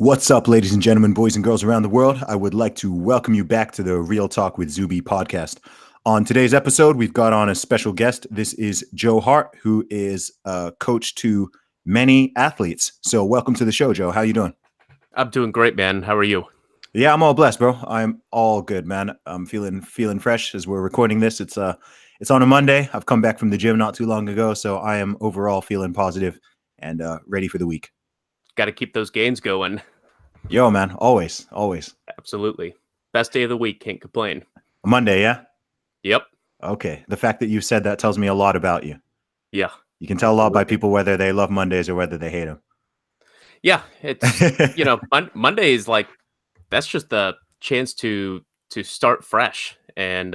What's up, ladies and gentlemen, boys and girls around the world? I would like to welcome you back to the Real Talk with Zuby podcast. On today's episode, we've got on a special guest. This is Joe Hart, who is a coach to many athletes. So welcome to the show, Joe. How you doing? I'm doing great, man. How are you? Yeah, I'm all blessed, bro. I'm all good, man. I'm feeling fresh as we're recording this. It's on a Monday. I've come back from the gym not too long ago, so I am overall feeling positive and ready for the week. Got to keep those gains going. Yo, man, always. Absolutely. Best day of the week. Can't complain. Monday, yeah? Yep. Okay. The fact that you said that tells me a lot about you. Yeah. You can tell a lot by Absolutely. people whether they love Mondays or whether they hate them. Yeah. It's Monday is like that's just the chance to start fresh. And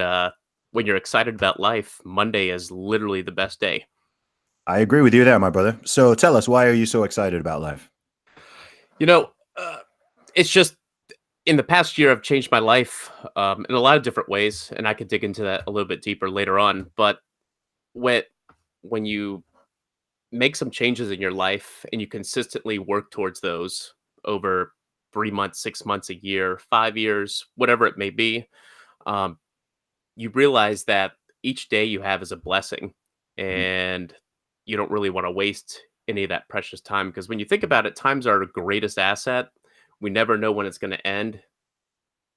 when you're excited about life, Monday is literally the best day. I agree with you there, my brother. So tell us, why are you so excited about life? You know, uh, it's just in the past year, I've changed my life in a lot of different ways, and I could dig into that a little bit deeper later on. But when when you make some changes in your life and you consistently work towards those over 3 months, 6 months, a year, 5 years, whatever it may be, um, you realize that each day you have is a blessing Mhm. and you don't really want to waste any of that precious time because when you think about it, time's our greatest asset. We never know when it's going to end.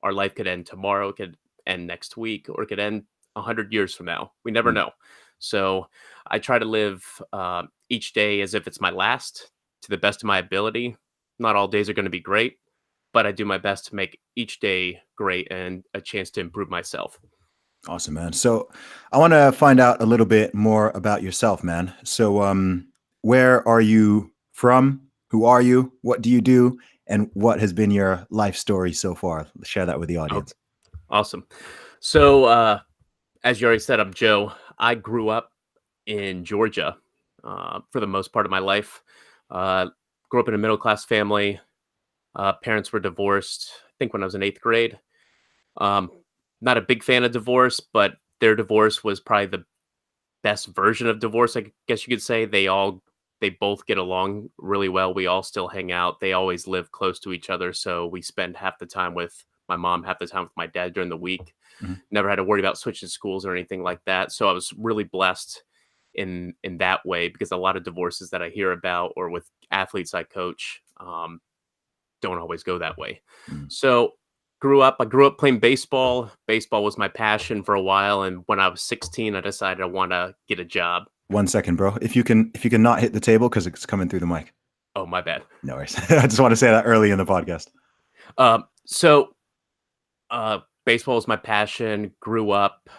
Our life could end tomorrow, it could end next week, or it could end 100 years from now. We never Mm. know. So I try to live each day as if it's my last to the best of my ability. Not all days are going to be great, but I do my best to make each day great and a chance to improve myself. Awesome, man. So I want to find out a little bit more about yourself, man. So where are you from? Who are you? What do you do? And what has been your life story so far? Share that with the Oh, audience. awesome. So, as you already said, I'm Joe. I grew up in Georgia for the most part of my life. Uh, Grew up in a middle class family. Parents were divorced, I think, when I was in eighth grade. Um, Not a big fan of divorce, but their divorce was probably the best version of divorce, I guess you could say. They both get along really well. We all still hang out. They always live close to each other, so we spend half the time with my mom, half the time with my dad during the week. Mhm. Never had to worry about switching schools or anything like that. So I was really blessed in that way because a lot of divorces that I hear about or with athletes I coach, don't always go that way. Mm. So I grew up playing baseball. Baseball was my passion for a while, and when I was 16, I decided I want to get a job. 1 second, bro. If you can not hit the table because it's coming through the mic. Oh, my bad. No worries. I just want to say that early in the podcast. So baseball was my passion. Grew up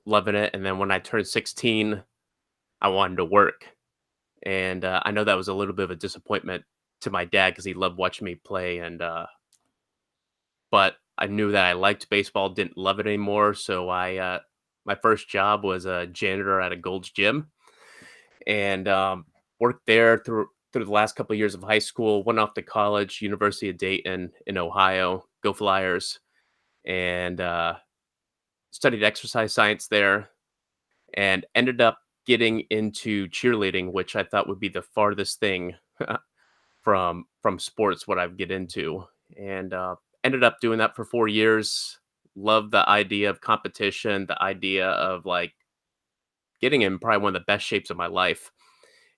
loving it, and then when I turned 16, I wanted to work, and I know that was a little bit of a disappointment to my dad because he loved watching me play, and but I knew that I liked baseball, didn't love it anymore. So my first job was a janitor at a Gold's Gym, and worked there through the last couple of years of high school. Went off to college, University of Dayton in Ohio. Go Flyers! And studied exercise science there, and ended up getting into cheerleading, which I thought would be the farthest thing from sports what I would get into, and ended up doing that for 4 years. Loved the idea of competition, the idea of like getting in probably one of the best shapes of my life.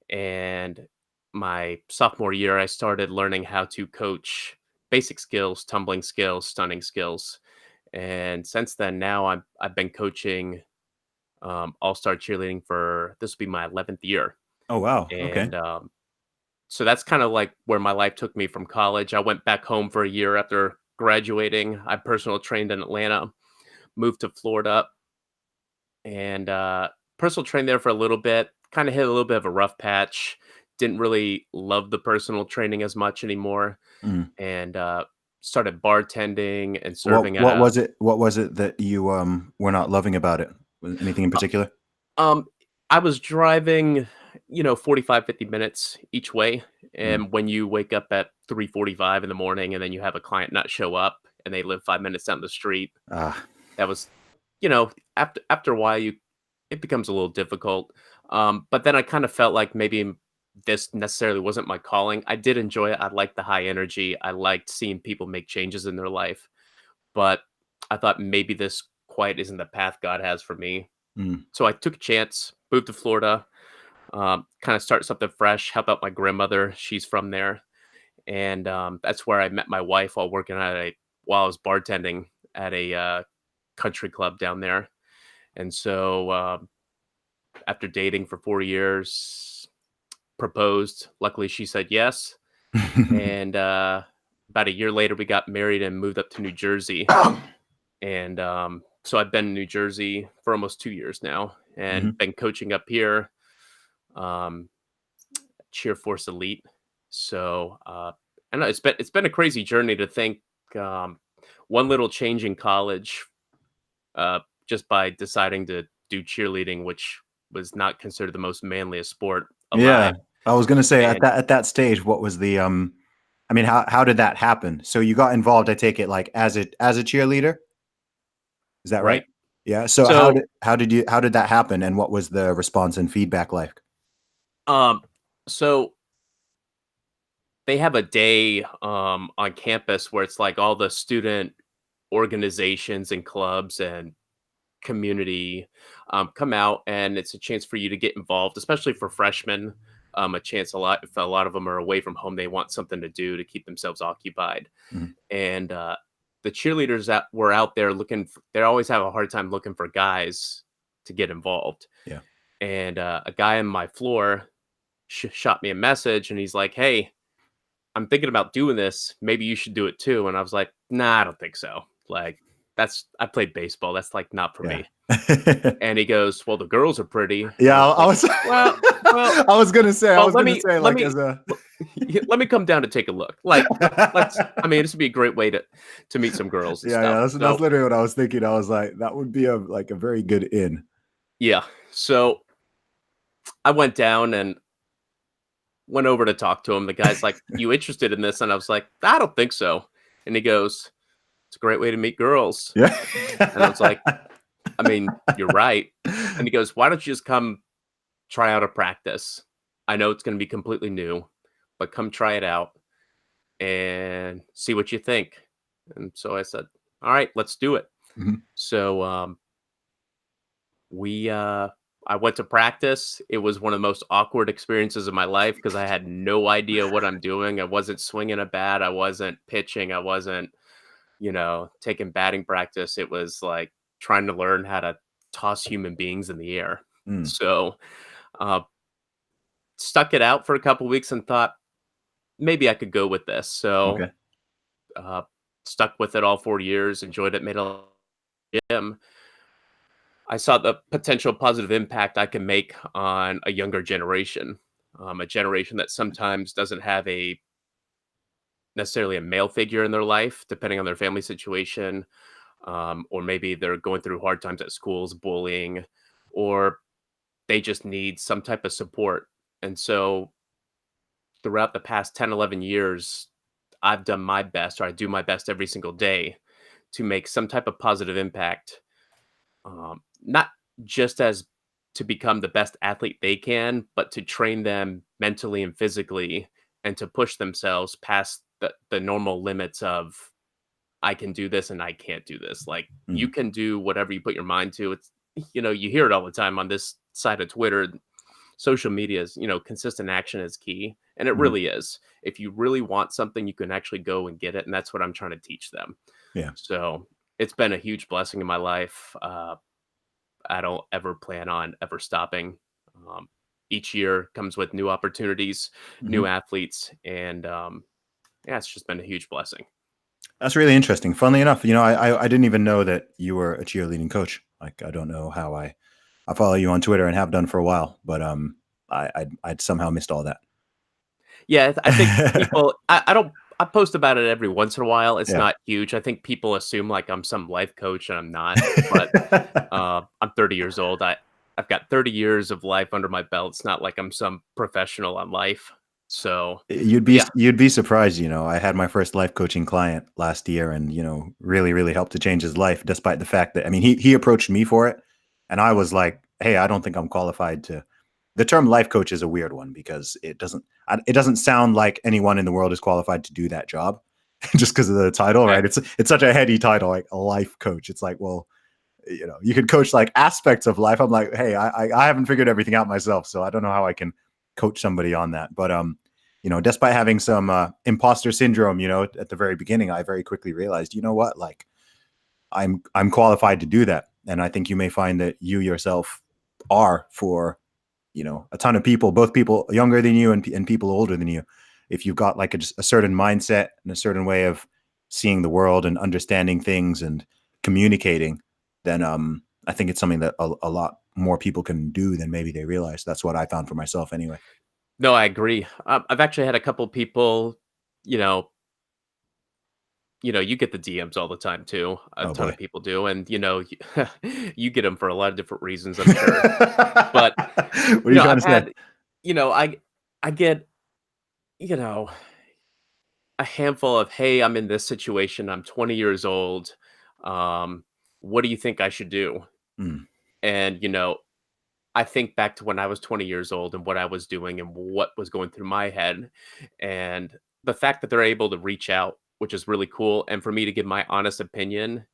And my sophomore year, I started learning how to coach basic skills, tumbling skills, stunning skills. And since then, now I've been coaching all star cheerleading for this will be my 11th year. Oh wow. Okay. And so that's kind of like where my life took me from college. I went back home for a year after graduating. I personal trained in Atlanta, moved to Florida, and personal trained there for a little bit. Kind of hit a little bit of a rough patch. Didn't really love the personal training as much anymore, Mm. and started bartending and What serving at what a was it? What was it that you were not loving about it? Was anything in particular? Um, I was driving, 45, 50 minutes each way. Mm. And when you wake up at 3:45 in the morning and then you have a client not show up and they live 5 minutes down the street, Ah. that was, after a while, it becomes a little difficult. But then I kind of felt like maybe this necessarily wasn't my calling. I did enjoy it. I liked the high energy. I liked seeing people make changes in their life, but I thought maybe this quite isn't the path God has for me. Mm. So I took a chance, moved to Florida, kind of start something fresh, help out my grandmother. She's from there. And that's where I met my wife while I was bartending at a country club down there. And so after dating for 4 years, proposed. Luckily, she said yes. And about a year later, we got married and moved up to New Jersey. And so I've been in New Jersey for almost 2 years now, and Mhm. been coaching up here, um, Cheer Force Elite. So I know it's been a crazy journey to think um, one little change in college, uh, just by deciding to do cheerleading, which was not considered the most manliest sport Yeah, alive. I was gonna say And at that stage, what was the I mean, how did that happen? So you got involved, I take it, like as a cheerleader? Is that right? right. Yeah. So So how did that happen, and what was the response and feedback like? um so they have a day on campus where it's like all the student organizations and clubs and community come out, and it's a chance for you to get involved, especially for freshmen. A chance, a lot if a lot of them are away from home, they want something to do to keep themselves occupied. Mhm. And the cheerleaders that were out there they always have a hard time looking for guys to get involved. Yeah. And a guy on my floor shot me a message, and he's like, "Hey, I'm thinking about doing this. Maybe you should do it too." And I was like, "Nah, I don't think so. Like, I played baseball. That's like not for Yeah. me." And he goes, "Well, the girls are pretty." And I Yeah, was I like, was Well, I was gonna say well, let like me as a let me come down to take a look. Like, let's. I mean, this would be a great way to meet some girls and yeah, yeah, stuff. that's So literally what I was thinking. I was like, that would be a like a very good in. yeah, so I went down and went over to talk to him. The guy's like, "You interested in this?" And I was like, "I don't think so." And he goes, "It's a great way to meet girls." Yeah. And I was like, "I mean, you're right." And he goes, "Why don't you just come try out a practice? I know it's going to be completely new, but come try it out and see what you think." And so I said, "All right, let's do it." Mhm. So we I went to practice. It was one of the most awkward experiences of my life because I had no idea what I'm doing. I wasn't swinging a bat. I wasn't pitching. I wasn't, taking batting practice. It was like trying to learn how to toss human beings in the air. Mm, So uh, stuck it out for a couple weeks and thought maybe I could go with this. So okay. uh, stuck with it all 4 years. Enjoyed it. Made a gym. I saw the potential positive impact I can make on a younger generation, a generation that sometimes doesn't have a necessarily a male figure in their life, depending on their family situation, or maybe they're going through hard times at schools, bullying, or they just need some type of support. And so throughout the past 10, 11 years, I've done my best, or I do my best every single day to make some type of positive impact, not just as to become the best athlete they can, but to train them mentally and physically and to push themselves past the normal limits of I can do this and I can't do this. Like you Mm, can do whatever you put your mind to. It's you hear it all the time on this side of Twitter. Social media is, consistent action is key. And it mhm. really is. If you really want something, you can actually go and get it. And that's what I'm trying to teach them. Yeah. So it's been a huge blessing in my life. I don't ever plan on ever stopping. Um, each year comes with new opportunities, new Mhm. athletes, and yeah, it's just been a huge blessing. That's really interesting. Funnily enough, I didn't even know that you were a cheerleading coach. Like, I don't know how I follow you on Twitter and have done for a while, but I'd somehow missed all that. Yeah, I think people. I don't. I post about it every once in a while. It's Yeah. not huge. I think people assume like I'm some life coach, and I'm not. But I'm 30 years old. I've got 30 years of life under my belt. It's not like I'm some professional on life. So, but yeah, You'd be surprised, I had my first life coaching client last year and, really, really helped to change his life despite the fact that I mean, he approached me for it and I was like, "Hey, I don't think I'm qualified to the term life coach is a weird one because it doesn't sound like anyone in the world is qualified to do that job just because of the title, Okay. right? It's such a heady title, like a life coach. It's like, well, you know, you could coach like aspects of life. I'm like, hey, I haven't figured everything out myself, so I don't know how I can coach somebody on that. But you know, despite having some imposter syndrome, you know, at the very beginning, I very quickly realized, you know what, like I'm qualified to do that, and I think you may find that you yourself are for, you know, a ton of people, both people younger than you and people older than you. If you've got like a certain mindset and a certain way of seeing the world and understanding things and communicating, then I think it's something that a lot more people can do than maybe they realize. That's what I found for myself anyway. No, I agree. I've actually had a couple people, you know, you get the DMs all the time too. A Oh ton boy. of people do, and you get them for a lot of different reasons, I'm sure. But What are you trying I've to say? had, I get, you know, a handful of, hey, I'm in this situation. I'm 20 years old. Um, what do you think I should do? Mm, And I think back to when I was 20 years old and what I was doing and what was going through my head. And the fact that they're able to reach out, which is really cool. And for me to give my honest opinion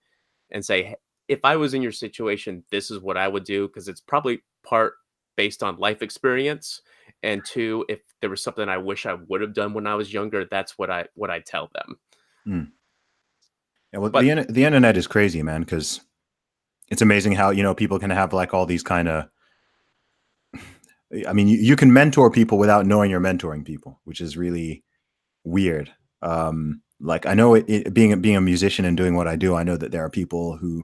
and say, "Hey, if I was in your situation, this is what I would do." Because it's probably part based on life experience. And two, if there was something I wish I would have done when I was younger, that's what I tell them. mm. Yeah, well, But the internet is crazy, man, because it's amazing how, you know, people can have like all these kind of, I mean, you can mentor people without knowing you're mentoring people, which is really weird. Like I know being a musician and doing what I do, I know that there are people who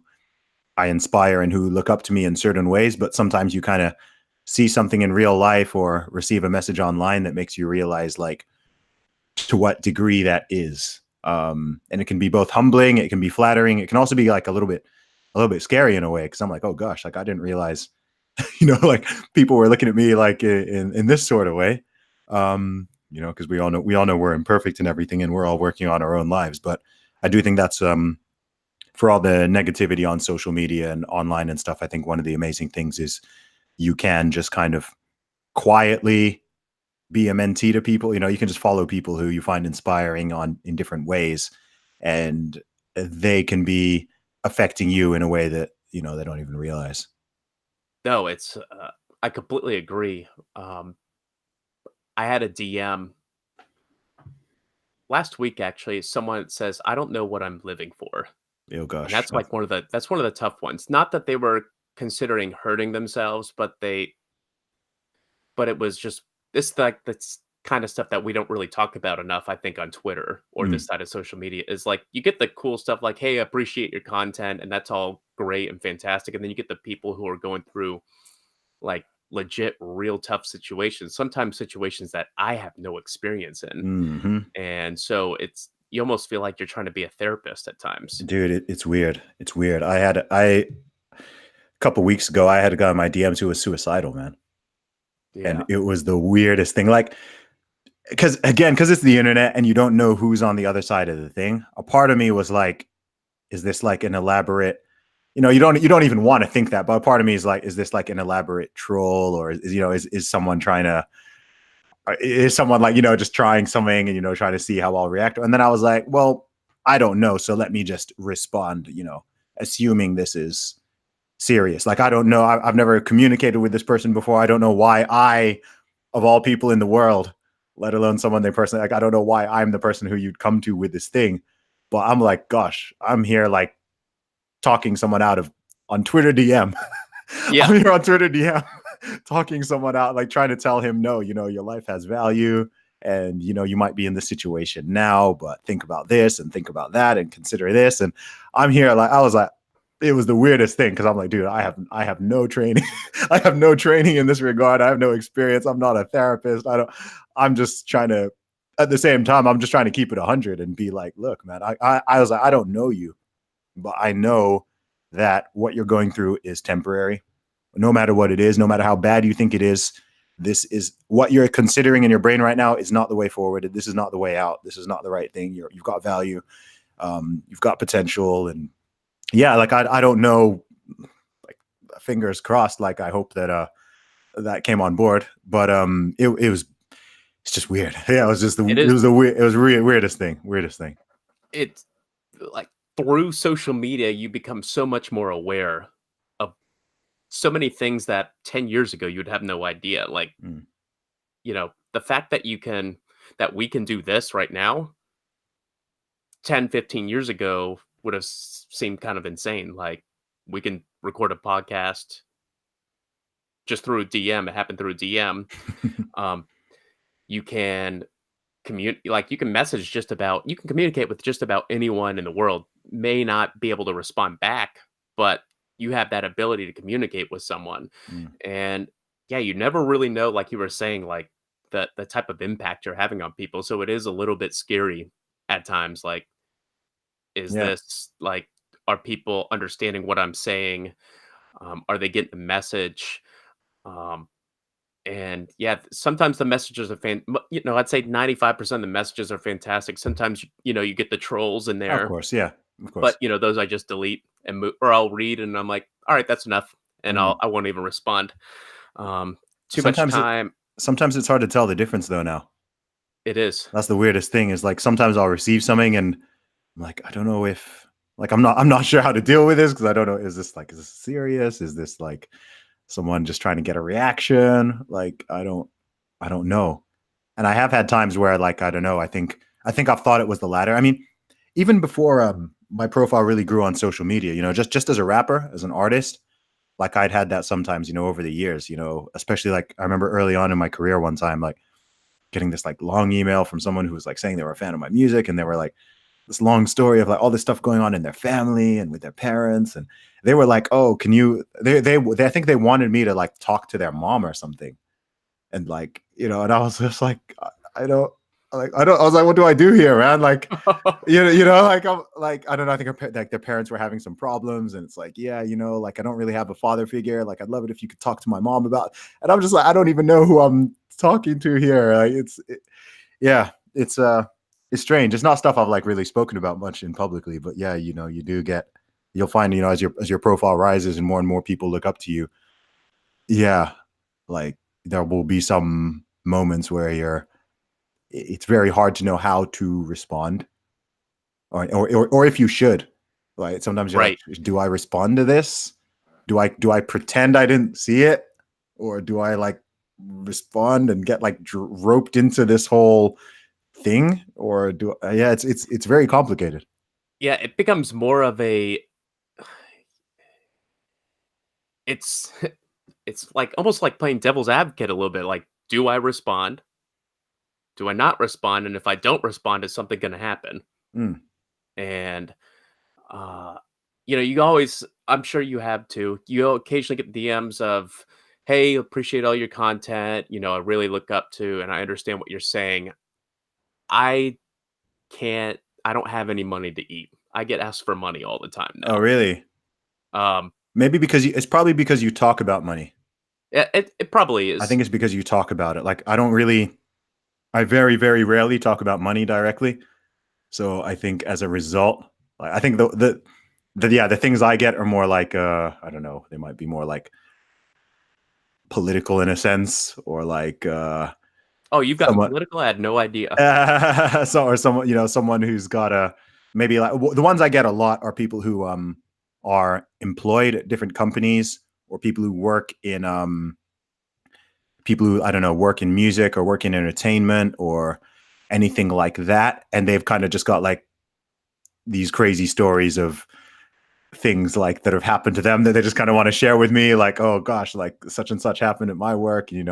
I inspire and who look up to me in certain ways, but sometimes you kind of see something in real life or receive a message online that makes you realize like to what degree that is. And it can be both humbling, it can be flattering, it can also be like a little bit scary in a way because I'm like, oh gosh, like I didn't realize, you know, like people were looking at me like in this sort of way. You know, because we all know we're imperfect and everything, and we're all working on our own lives. But I do think that's for all the negativity on social media and online and stuff. I think one of the amazing things is you can just kind of quietly be a mentee to people. You know, you can just follow people who you find inspiring on in different ways, and they can be affecting you in a way that, you know, they don't even realize. no, I completely agree. I had a DM last week actually. Someone says, "I don't know what I'm living for." Oh And gosh, that's like that's one of the tough ones. Not that they were considering hurting themselves, but it was just this like that's kind of stuff that we don't really talk about enough, I think, on Twitter or mm, this side of social media is like you get the cool stuff like, hey, I appreciate your content, and that's all great and fantastic. And then you get the people who are going through like legit real tough situations, sometimes situations that I have no experience in. hmm. And so it's you almost feel like you're trying to be a therapist at times. Dude, it's weird. It's weird. I a couple weeks ago, I had a guy in my DMs who was suicidal, man, and Yeah. it was the weirdest thing. Like, because it's the internet and you don't know who's on the other side of the thing. A part of me was like, is this like an elaborate? You know, you don't even want to think that, but a part of me is like, is this like an elaborate troll, or is, you know, is someone trying to, is someone like, you know, just trying something and, you know, trying to see how I'll react? And then I was like, well, I don't know, so let me just respond, you know, assuming this is serious. Like, I don't know. I've never communicated with this person before. I don't know why of all people in the world, let alone someone they personally, like, I don't know why I'm the person who you'd come to with this thing. But I'm like, gosh, I'm here like talking someone out of on Twitter DM. Yeah. I'm here on Twitter DM talking someone out, like trying to tell him, no, you know, your life has value and, you know, you might be in this situation now, but think about this and think about that and consider this. And I'm here, like, I was like, it was the weirdest thing because I'm like, dude, I have no training. I have no training in this regard. I have no experience. I'm not a therapist. I'm just trying to, at the same time, I'm just trying to keep it 100 and be like, look, man, I was like, I don't know you, but I know that what you're going through is temporary. No matter what it is, no matter how bad you think it is, this is what you're considering in your brain right now is not the way forward. This is not the way out. This is not the right thing. You've got value. You've got potential. And yeah, like I don't know, like fingers crossed. Like I hope that that came on board, but it was it's just weird. Yeah, it was just It it is. was the weird it was weirdest thing, weirdest thing. It's like through social media, you become so much more aware of so many things that 10 years ago you'd have no idea. Like, Mm. the fact that that we can do this right now, 10, 15 years ago would have seemed kind of insane. Like, we can record a podcast just through a DM. It happened through a DM. Um, you can you can message you can communicate with just about anyone in the world. May not be able to respond back, but you have that ability to communicate with someone. Mm. And yeah, you never really know, like you were saying, like the type of impact you're having on people. So it is a little bit scary at times. Like, is Yeah, this like, are people understanding what I'm saying? Are they getting the message? Um, and yeah, sometimes the messages are I'd say 95% of the messages are fantastic. Sometimes, you get the trolls in of there, course. Yeah, of but course. those I just delete and move, or I'll read and I'm like, all right, that's enough. And Mm. I won't even respond. Um, Too much Sometimes it time. sometimes it's hard to tell the difference though now. It is. That's the weirdest thing is like sometimes I'll receive something and I'm like, I don't know if like I'm not sure how to deal with this because I don't know, is this serious? Is this like someone just trying to get a reaction? Like I don't know. And I have had times where like I don't know, I think I've thought it was the latter. I mean, even before my profile really grew on social media, just as a rapper, as an artist, like I'd had that sometimes, over the years, especially like I remember early on in my career one time, like getting this like long email from someone who was like saying they were a fan of my music and they were like this long story of like all this stuff going on in their family and with their parents and they were like, oh, can you they I think they wanted me to like talk to their mom or something and like and I was just like I don't I was like, what do I do here, man? Like like I'm like I don't know. I think like their parents were having some problems, and it's like, yeah, like I don't really have a father figure. Like I'd love it if you could talk to my mom about. And I'm just like, I don't even know who I'm talking to here. Like yeah, it's strange. It's not stuff I've like really spoken about much in publicly, but yeah, you'll find as your profile rises and more people look up to you. Yeah, like there will be some moments where it's very hard to know how to respond or if you should. Like sometimes you're like, Right. do I respond to this? Do I pretend I didn't see it, or do I like respond and get like roped into this whole thing, or yeah, it's very complicated. Yeah, it becomes more of a it's it's like almost like playing devil's advocate a little bit. Like, do I respond? Do I not respond? And if I don't respond, is something going to happen? Mm. And uh, you always, I'm sure you have too. You occasionally get DMs of, "Hey, appreciate all your content. I really look up to, and I understand what you're saying. I can't. I don't have any money to eat. I get asked for money all the time Oh, now. really? Um, Maybe because it's probably because you talk about money. it probably I is. think it's because you talk about it. Like I very very rarely talk about money directly. So I think as a result, like I think the things I get are more like I don't know, they might be more like political in a sense, or like Oh, you've gotten someone political. I had no idea. or someone someone who's got a maybe like the ones I get a lot are people who are employed at different companies, or people who work in people who I don't know work in music or work in entertainment or anything like that, and they've kind of just got like these crazy stories of things like that have happened to them that they just kind of want to share with me, like, oh gosh, like such and such happened at my work, and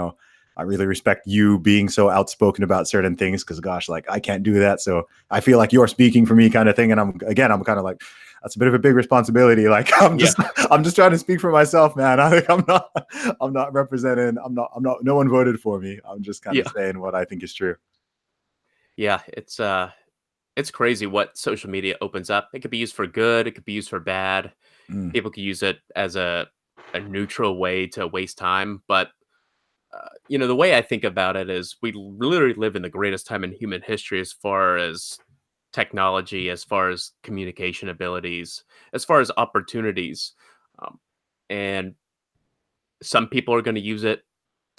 I really respect you being so outspoken about certain things because gosh, like I can't do that, so I feel like you're speaking for me, kind of thing. And I'm kind of like, that's a bit of a big responsibility. Like i'm Yeah, just I'm just trying to speak for myself, man. I think I'm not representing, I'm not no one voted for me. I'm just kind of yeah, saying what I think is true. yeah. It's crazy what social media opens up. It could be used for good. It could be used for bad. Mm. People could use it as a neutral way to waste time. But the way I think about it is we literally live in the greatest time in human history as far as technology, as far as communication abilities, as far as opportunities. Um, and some people are going to use it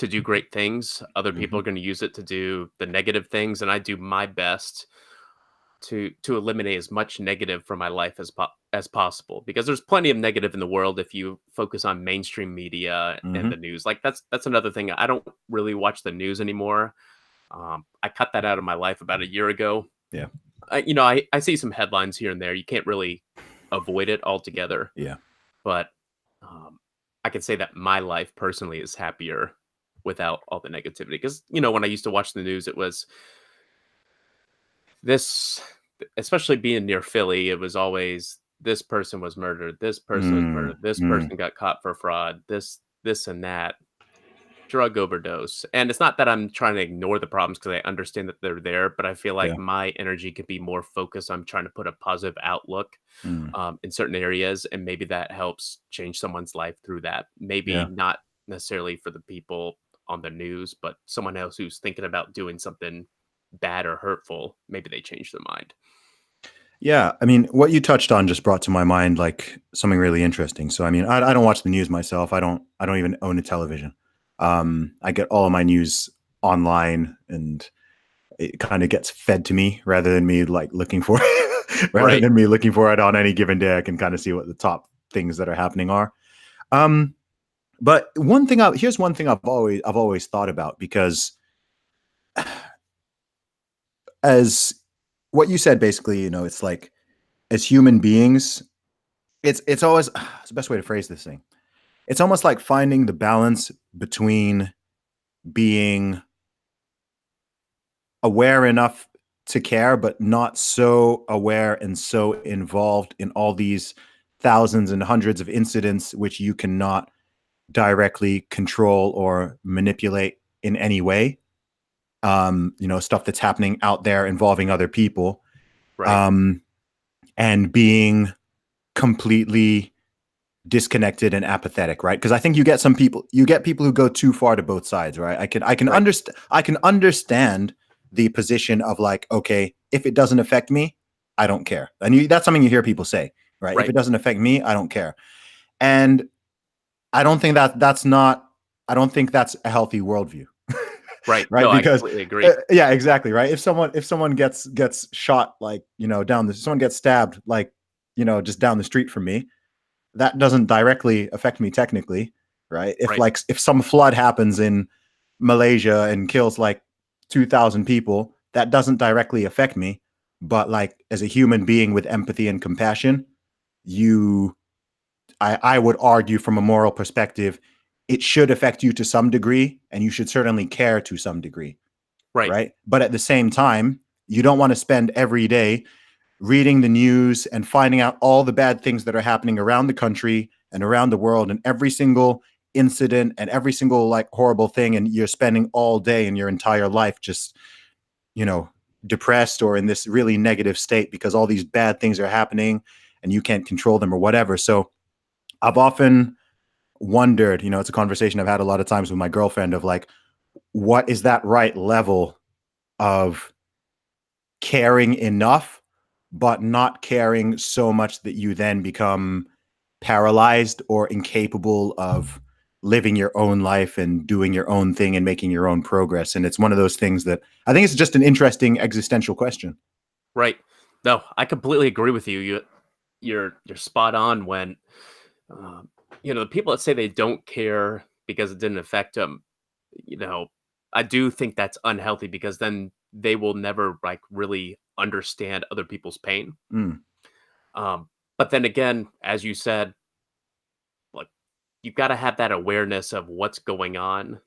to do great things. Other people Hmm. are going to use it to do the negative things, and I do my best to eliminate as much negative from my life as possible, because there's plenty of negative in the world if you focus on mainstream media and the Hmm. news. Like that's another thing. I don't really watch the news anymore. I cut that out of my life about a year ago. Yeah. I see some headlines here and there. You can't really avoid it altogether, Yeah. but um, I can say that my life personally is happier without all the negativity. Because when I used to watch the news, it was this, especially being near Philly, it was always this person was murdered, this person was Mm, murdered, this mm, person got caught for fraud, this and that, drug overdose. And it's not that I'm trying to ignore the problems, because I understand that they're there, but I feel yeah. like my energy could be more focused on trying to put a positive outlook Mm, in certain areas, and maybe that helps change someone's life through that. Maybe yeah. not necessarily for the people on the news, but someone else who's thinking about doing something bad or hurtful, maybe they change their mind. Yeah, I mean, what you touched on just brought to my mind like something really interesting. So, I mean, I don't watch the news myself. I don't even own a television. I get all of my news online, and it kind of gets fed to me rather than me like looking for rather Right. than me looking for it on any given day. I can kind of see what the top things that are happening are. Um, but here's one thing I've always thought about, because as what you said, basically, it's like as human beings, it's always it's the best way to phrase this thing. It's almost like finding the balance between being aware enough to care, but not so aware and so involved in all these thousands and hundreds of incidents which you cannot directly control or manipulate in any way. Stuff that's happening out there involving other people, Right. um, and being completely disconnected and apathetic, right? Because I think you get people who go too far to both sides, right? Right. I can understand the position of like, okay, if it doesn't affect me, I don't care. And that's something you hear people say, right? If Right. it doesn't affect me, I don't care. And I don't think I don't think that's a healthy worldview, Right. right? No, I Because completely agree. yeah, exactly, right. If someone gets shot, like someone gets stabbed, like just down the street from me, that doesn't directly affect me technically, right? Right. If some flood happens in Malaysia and kills like 2,000 people, that doesn't directly affect me, but like as a human being with empathy and compassion, you I would argue from a moral perspective, it should affect you to some degree, and you should certainly care to some degree, Right. right? But at the same time, you don't want to spend every day reading the news and finding out all the bad things that are happening around the country and around the world, and every single incident and every single like horrible thing, and you're spending all day in your entire life just you know depressed or in this really negative state because all these bad things are happening and you can't control them or whatever. So I've often wondered, it's a conversation I've had a lot of times with my girlfriend, of like, what is that right level of caring enough, but not caring so much that you then become paralyzed or incapable of living your own life and doing your own thing and making your own progress. And it's one of those things that I think it's just an interesting existential question. Right. No, I completely agree with you. You're spot on when um, the people that say they don't care because it didn't affect them. You know, I do think that's unhealthy, because then they will never like really understand other people's pain. Mm, But then again, as you said, like you've got to have that awareness of what's going on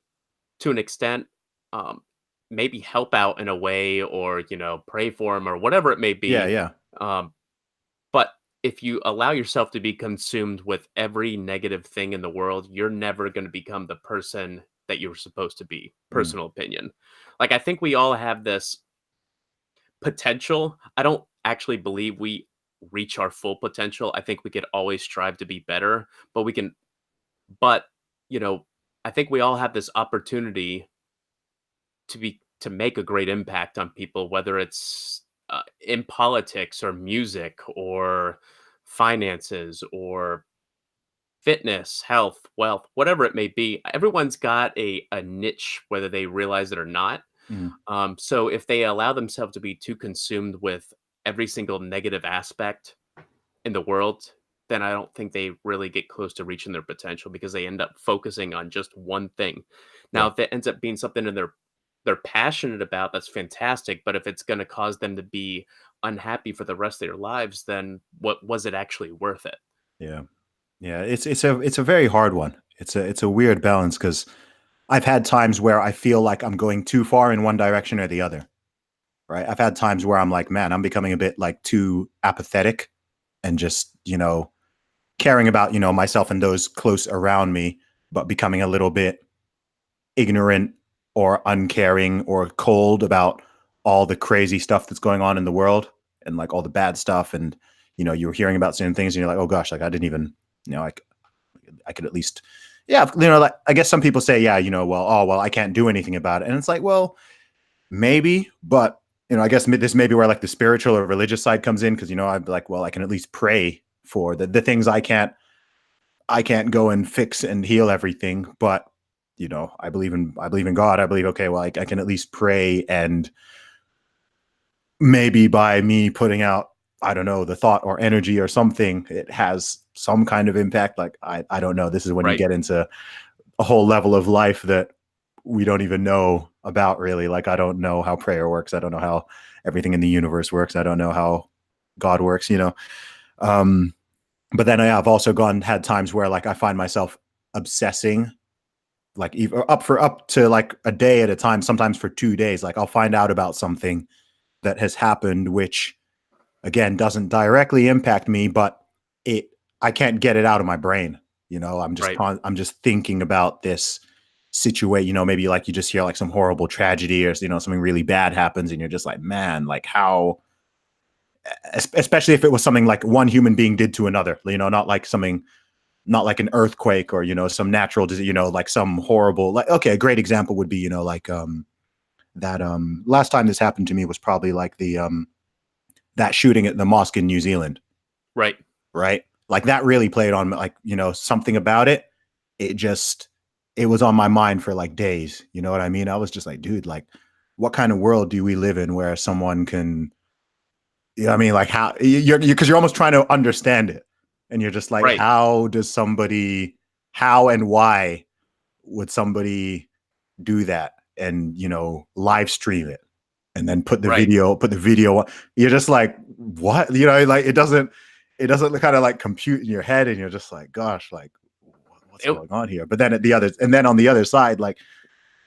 to an extent. Um, Maybe help out in a way, or pray for them or whatever it may yeah, be. yeah. Um, But if you allow yourself to be consumed with every negative thing in the world, you're never going to become the person that you're supposed to be. Mm, Personal opinion. Like, I think we all have this potential. I don't actually believe we reach our full potential. I think we could always strive to be better, but but, you know, I think we all have this opportunity to make a great impact on people, whether it's in politics or music or finances or fitness, health, wealth, whatever it may be, everyone's got a niche, whether they realize it or not. Mm, So if they allow themselves to be too consumed with every single negative aspect in the world, then I don't think they really get close to reaching their potential because they end up focusing on just one thing. Now, yeah. if it ends up being something that they're passionate about, that's fantastic. But if it's going to cause them to be unhappy for the rest of their lives, then what was it actually worth it? Yeah. Yeah. It's a very hard one. It's a weird balance because I've had times where I feel like I'm going too far in one direction or the other. Right. I've had times where I'm like, man, I'm becoming a bit like too apathetic and just, caring about, myself and those close around me, but becoming a little bit ignorant or uncaring or cold about all the crazy stuff that's going on in the world and like all the bad stuff. And, you're hearing about certain things and you're like, oh gosh, like I didn't even, I could at least, yeah, like I guess some people say, yeah, well, oh, well, I can't do anything about it. And it's like, well, maybe, but I guess this may be where like the spiritual or religious side comes in because I'd be like, well, I can at least pray for the things I can't go and fix and heal everything, but I believe in God. I believe, okay, well, I can at least pray, and maybe by me putting out, I don't know, the thought or energy or something, it has some kind of impact. Like I don't know. This is when you Right, get into a whole level of life that we don't even know about really. Like I don't know how prayer works. I don't know how everything in the universe works. I don't know how God works. Um, but then I've also had times where like I find myself obsessing, like even up to like a day at a time, sometimes for 2 days. Like I'll find out about something that has happened, which again doesn't directly impact me, but it I can't get it out of my brain. right, I'm just thinking about this situation. Maybe like you just hear like some horrible tragedy or something really bad happens, and you're just like, man, like how, especially if it was something like one human being did to another. Not like something, not like an earthquake or some natural disease. Like some horrible, like, okay, a great example would be like that last time this happened to me was probably like the that shooting at the mosque in New Zealand, right. right? Like that really played on like, something about it. It just, it was on my mind for like days. You know what I mean? I was just like, dude, like what kind of world do we live in where someone can, I mean, like how because you're almost trying to understand it. And you're just like, Right, how and why would somebody do that and, live stream it and then right. put the video on. You're just like, what? Like it doesn't kind of like compute in your head, and you're just like, gosh, like what's It going on here? But then then on the other side, like,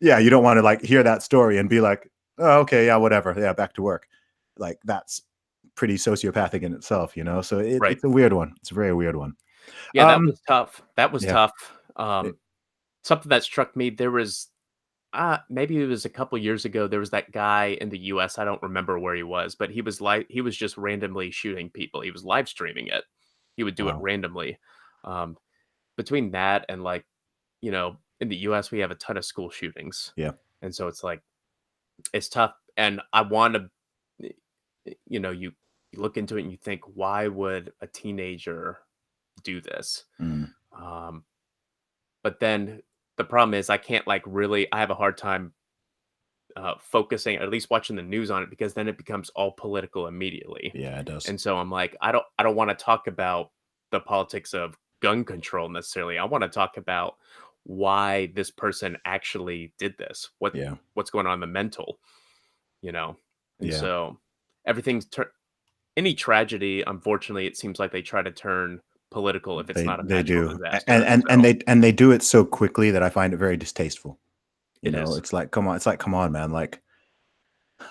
yeah, you don't want to like hear that story and be like, oh, okay, yeah, whatever, yeah, back to work. Like that's pretty sociopathic in itself. So right. it's a weird one. It's a very weird one. Yeah, that Um, was tough. That was yeah, tough. it- Something that struck me, there was maybe it was a couple years ago, there was that guy in the US, I don't remember where he was, but he was just randomly shooting people. He was live streaming it. He would do it wow, randomly. Um, between that and like, in the US we have a ton of school shootings. yeah, And so it's like it's tough and I want to you look into it and you think why would a teenager do this? mm, Um, but then the problem is I can't like really I have a hard time focusing, or at least watching the news on it, because then it becomes all political immediately. yeah, it does, And so I'm like, I don't want to talk about the politics of gun control necessarily. I want to talk about why this person actually did this. yeah, What's going on in the mental, you know? And yeah. so everything's any tragedy, unfortunately, it seems like they try to turn political if it's not a They natural do, disaster. and And and so they do it so quickly that I find it very distasteful. it is. It's like, come on, man. Like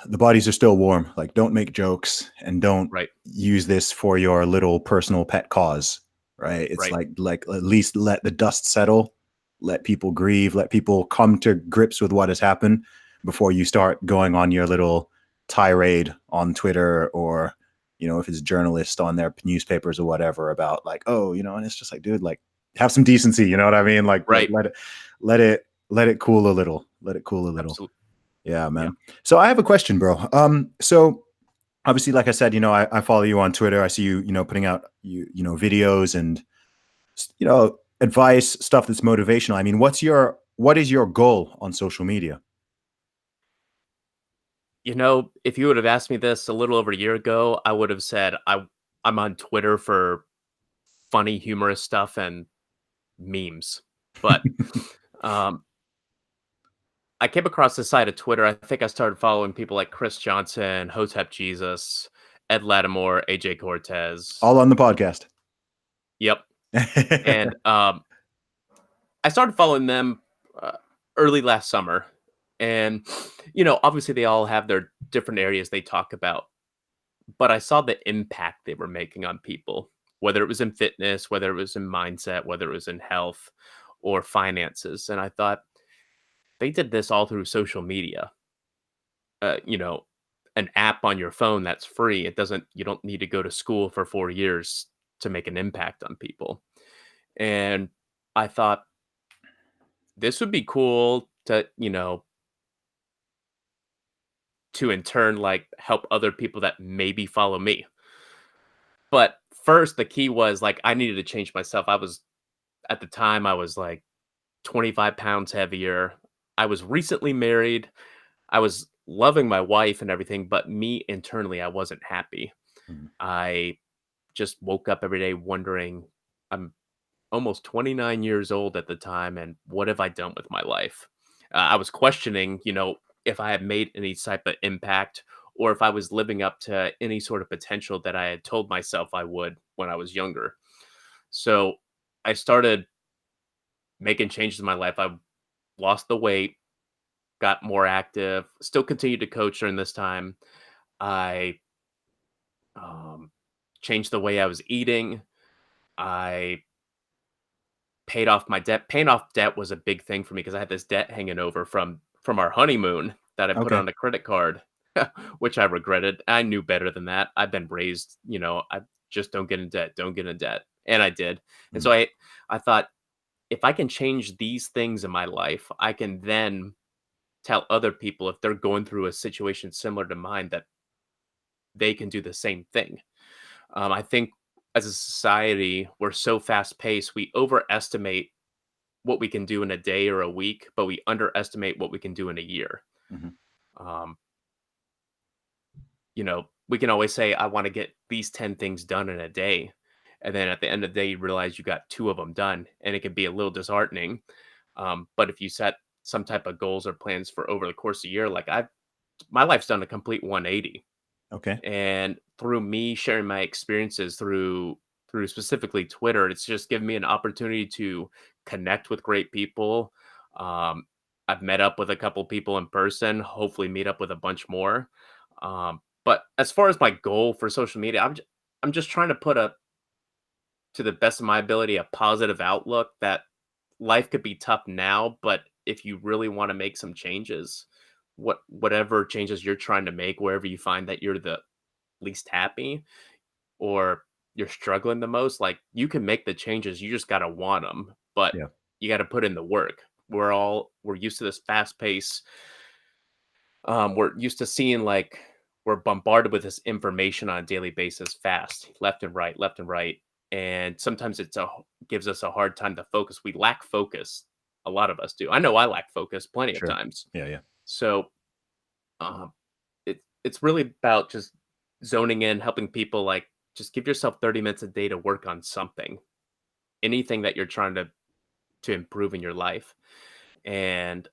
the bodies are still warm. Like, don't make jokes and don't Right. use this for your little personal pet cause. Right? It's Right. like at least let the dust settle, let people grieve, let people come to grips with what has happened before you start going on your little tirade on Twitter or if it's journalists on their newspapers or whatever about like, oh, and it's just like, dude, like have some decency, you know what I mean? Like Right. let it cool a little. Let it cool a little. Absolutely. Yeah, Yeah. man. So I have a question, bro. So obviously, like I said, I follow you on Twitter. I see you, putting out videos and, advice, stuff that's motivational. I mean, what is your goal on social media? If you would have asked me this a little over a year ago, I would have said I'm on Twitter for funny, humorous stuff and memes. But um, I came across this side of Twitter. I think I started following people like Chris Johnson, Hotep Jesus, Ed Lattimore, AJ Cortez. All on the podcast. Yep. And I started following them uh, early last summer. And, obviously they all have their different areas they talk about. But I saw the impact they were making on people, whether it was in fitness, whether it was in mindset, whether it was in health or finances. And I thought they did this all through social media. uh, you know, an app on your phone that's free. You don't need to go to school for 4 years to make an impact on people. And I thought this would be cool to in turn like help other people that maybe follow me. But first the key was like I needed to change myself. At the time I was like 25 pounds heavier. I was recently married. I was loving my wife and everything, but me internally I wasn't happy. Mhm. I just woke up every day wondering, I'm almost 29 years old at the time, and what have I done with my life? I was questioning, if I had made any type of impact or if I was living up to any sort of potential that I had told myself I would when I was younger. So I started making changes in my life. I lost the weight, got more active, still continued to coach during this time. I um, changed the way I was eating. I paid off my debt. Paying off debt was a big thing for me because I had this debt hanging over from our honeymoon that I put Okay. on a credit card, which I regretted. I knew better than that. I've been raised, I just don't get in debt, don't get in debt, and I did. And Mhm. so I thought if I can change these things in my life, I can then tell other people if they're going through a situation similar to mine that they can do the same thing. I think as a society, we're so fast paced, we overestimate what we can do in a day or a week, but we underestimate what we can do in a year. Mhm. Um, we can always say, I want to get these 10 things done in a day. And then at the end of the day, you realize you got two of them done, and it can be a little disheartening. But if you set some type of goals or plans for over the course of a year, like my life's done a complete 180. Okay. And through me sharing my experiences through specifically Twitter, it's just given me an opportunity to connect with great people. Um, I've met up with a couple people in person, hopefully meet up with a bunch more. But as far as my goal for social media, I'm just trying to put a to the best of my ability a positive outlook that life could be tough now, but if you really want to make some changes, whatever changes you're trying to make, wherever you find that you're the least happy or you're struggling the most, like you can make the changes. You just gotta want them, but Yeah. you got to put in the work. We're used to this fast pace. We're used to seeing like we're bombarded with this information on a daily basis, fast, left and right, and sometimes gives us a hard time to focus. We lack focus. A lot of us do. I know I lack focus plenty of Sure. times. Yeah. Yeah. So um, it's really about just zoning in, helping people like just give yourself 30 minutes a day to work on something, anything that you're trying to improve in your life, and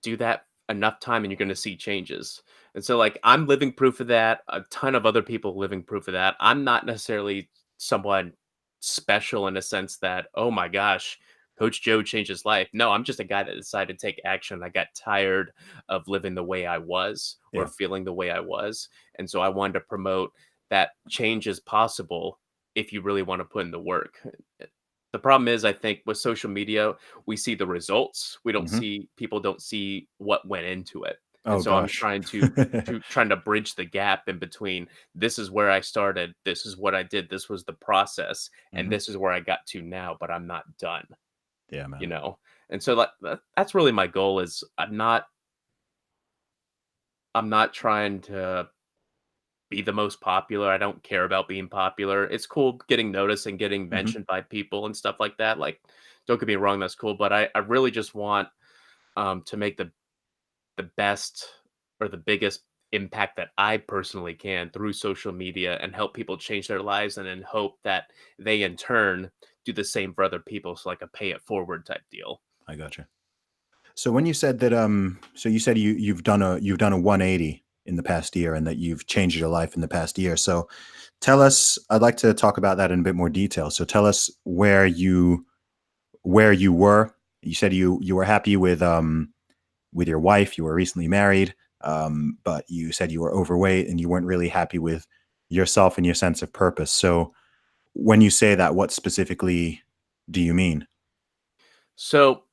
do that enough time and you're going to see changes. And so like I'm living proof of that, a ton of other people living proof of that. I'm not necessarily someone special in a sense that, oh my gosh, Coach Joe changed his life. No, I'm just a guy that decided to take action. I got tired of living the way I was or Yeah. feeling the way I was. And so I wanted to promote that change is possible if you really want to put in the work. The problem is, I think with social media, we see the results. We don't Mhm. see people don't see what went into it. And Oh so I'm gosh. trying to bridge the gap in between this is where I started, this is what I did, this was the process, and Mhm. this is where I got to now, but I'm not done, Yeah, you man. know? And so that's really my goal is I'm not trying to be the most popular. I don't care about being popular. It's cool getting noticed and getting Hmm. mentioned by people and stuff like that. Like, don't get me wrong, that's cool. But I really just want to make the best or the biggest impact that I personally can through social media and help people change their lives and then hope that they in turn do the same for other people. So like a pay it forward type deal. I gotcha. So when you said that, so you said you've done a 180 in the past year, and that you've changed your life in the past year. So tell us. I'd like to talk about that in a bit more detail. So tell us where you were. You said you were happy with your wife. You were recently married, but you said you were overweight and you weren't really happy with yourself and your sense of purpose. So when you say that, what specifically do you mean? So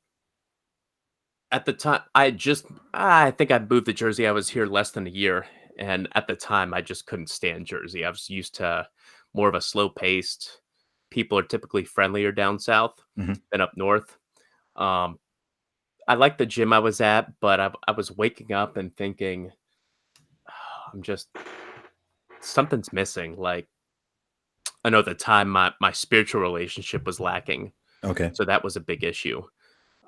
at the time, I think I moved to Jersey. I was here less than a year. And at the time, I just couldn't stand Jersey. I was used to more of a slow paced, people are typically friendlier down south Hmm. than up north. Um, I liked the gym I was at, but I was waking up and thinking, I'm just, something's missing. Like, I know at the time my spiritual relationship was lacking. Okay. So that was a big issue.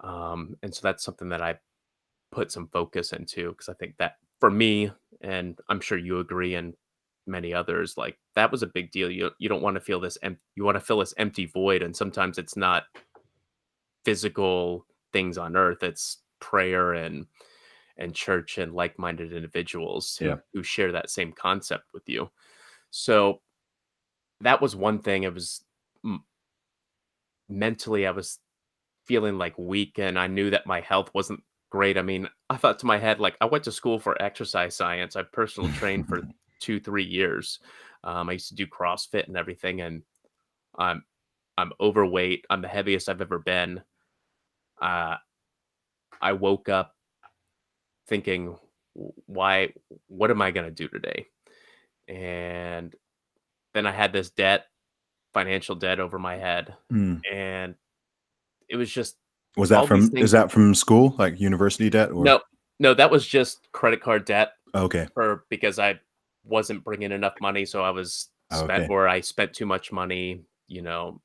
And so that's something that I put some focus into because I think that for me, and I'm sure you agree, and many others, like that was a big deal. You don't want to feel this you want to fill this empty void, and sometimes it's not physical things on earth. It's prayer and church and like-minded individuals Yeah. who share that same concept with you. So that was one thing. It was mentally I was feeling like weak and I knew that my health wasn't great. I mean, I thought to my head, like, I went to school for exercise science. I personal trained for 2, 3 years. I used to do CrossFit and everything, and I'm I'm overweight. I'm the heaviest I've ever been. Uh, I woke up thinking, why? What am I gonna do today? And then I had this debt, financial debt over my head, Mm. and it was just Was that all these from is things. that from school, like university debt, or? No, no, that was just credit card debt. Okay. For because I wasn't bringing enough money, so Okay. I spent too much money, you know?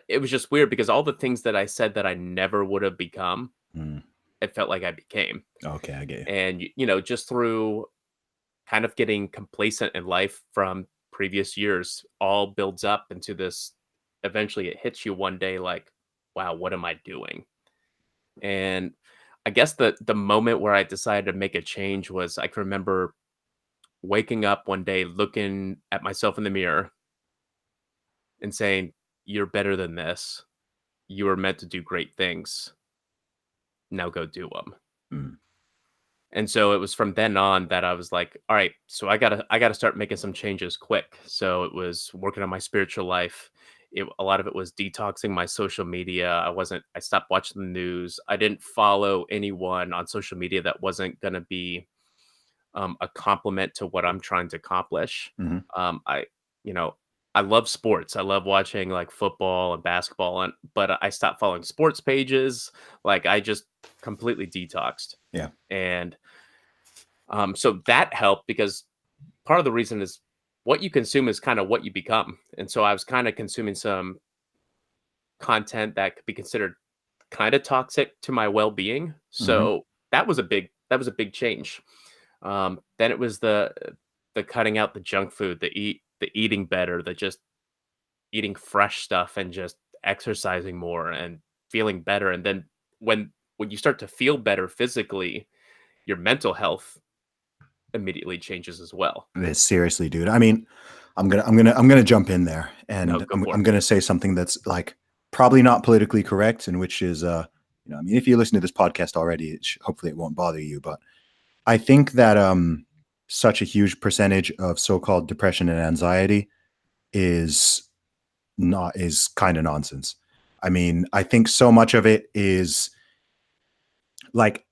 It was just weird because all the things that I said that I never would have become, Mm. it felt like I became. Okay, I get you. And, you know, just through kind of getting complacent in life from previous years, all builds up into this eventually it hits you one day like, "Wow, what am I doing?" And I guess the moment where I decided to make a change was I can remember waking up one day, looking at myself in the mirror and saying, "You're better than this. You were meant to do great things. Now go do them." Mm. And so it was from then on that I was like, "All right, so I gotta start making some changes quick." So it was working on my spiritual life. A lot of it was detoxing my social media. I stopped watching the news. I didn't follow anyone on social media that wasn't gonna be a complement to what I'm trying to accomplish. Mhm. I, you know, I love sports. I love watching like football and basketball, and but I stopped following sports pages. Like I just completely detoxed, Yeah. and so that helped because part of the reason is what you consume is kind of what you become, and so I was kind of consuming some content that could be considered kind of toxic to my well-being. Mhm. So that was a big change. Then it was the cutting out the junk food, the eating better, the just eating fresh stuff and just exercising more and feeling better. And then when you start to feel better physically, your mental health immediately changes as well. Seriously, dude. I mean, I'm gonna jump in there, No, and go I'm for I'm it. gonna say something that's like probably not politically correct, and which is I mean, if you listen to this podcast already, hopefully it won't bother you, but I think that such a huge percentage of so-called depression and anxiety is not is kind of nonsense. I mean, I think so much of it is like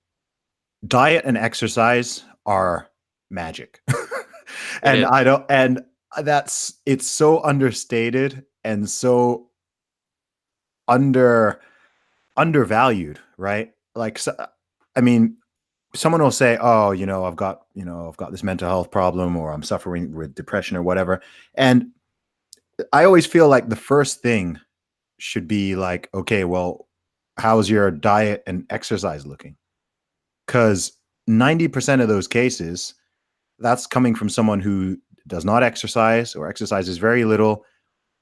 diet and exercise are magic. It And is. I don't and that's it's so understated and so under undervalued, right? Like so, I mean, someone will say, "Oh, I've got this mental health problem, or I'm suffering with depression, or whatever." And I always feel like the first thing should be like, okay, well, how's your diet and exercise looking? Because 90% of those cases, that's coming from someone who does not exercise or exercises very little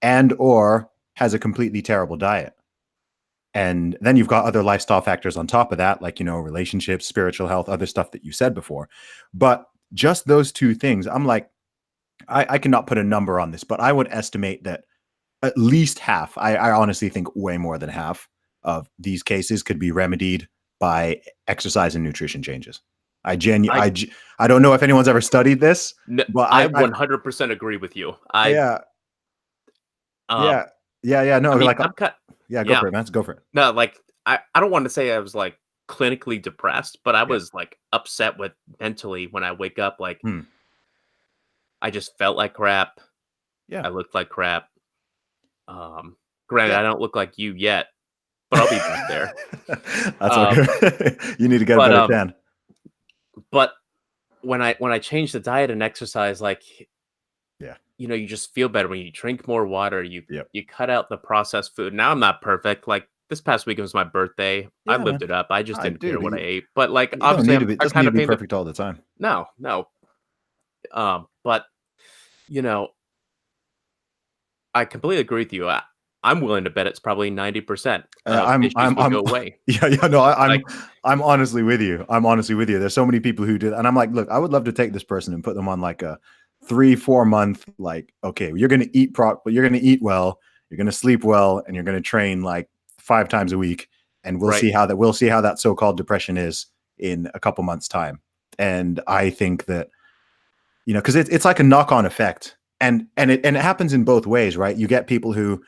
and or has a completely terrible diet. And then you've got other lifestyle factors on top of that, like, relationships, spiritual health, other stuff that you said before. But just those two things, I'm like, I cannot put a number on this, but I would estimate that at least half, I honestly think way more than half of these cases could be remedied by exercise and nutrition changes. I genu I I don't know if anyone's ever studied this, but I 100% agree with you. yeah, Um, yeah, yeah, no, I mean, like, I'm cut. yeah, go Yeah, for it, man, go for it. no, like I don't want to say I was like clinically depressed, but I Yeah, was like upset with mentally when I wake up. Like hmm, I just felt like crap. yeah, I looked like crap. Um, Granted, yeah. I don't look like you yet, but I'll be back there. That's Um, okay. You need to get a but better um, tan. but when I changed the diet and exercise, like Yeah, you just feel better when you drink more water. You yep. you cut out the processed food. Now I'm not perfect. Like this past week was my birthday. I Yeah, lived man. it up. I just I didn't do, care but what I ate. But like you don't obviously, need I'm to be. It I'm doesn't need kind to of be paying the perfect all the time. no no. But you know I completely agree with you. I'm willing to bet it's probably 90% of issues would go away. yeah, yeah, no, Like I'm honestly with you. I'm honestly with you. There's so many people who do, and I'm like, look, I would love to take this person and put them on like a 3, 4 month, like, okay, you're gonna eat but you're gonna eat well, you're gonna sleep well, and you're gonna train like 5 times a week, and right, we'll see how that so-called depression is in a couple months' time. And I think that, because it's like a knock-on effect, and it happens in both ways, right? You get people who,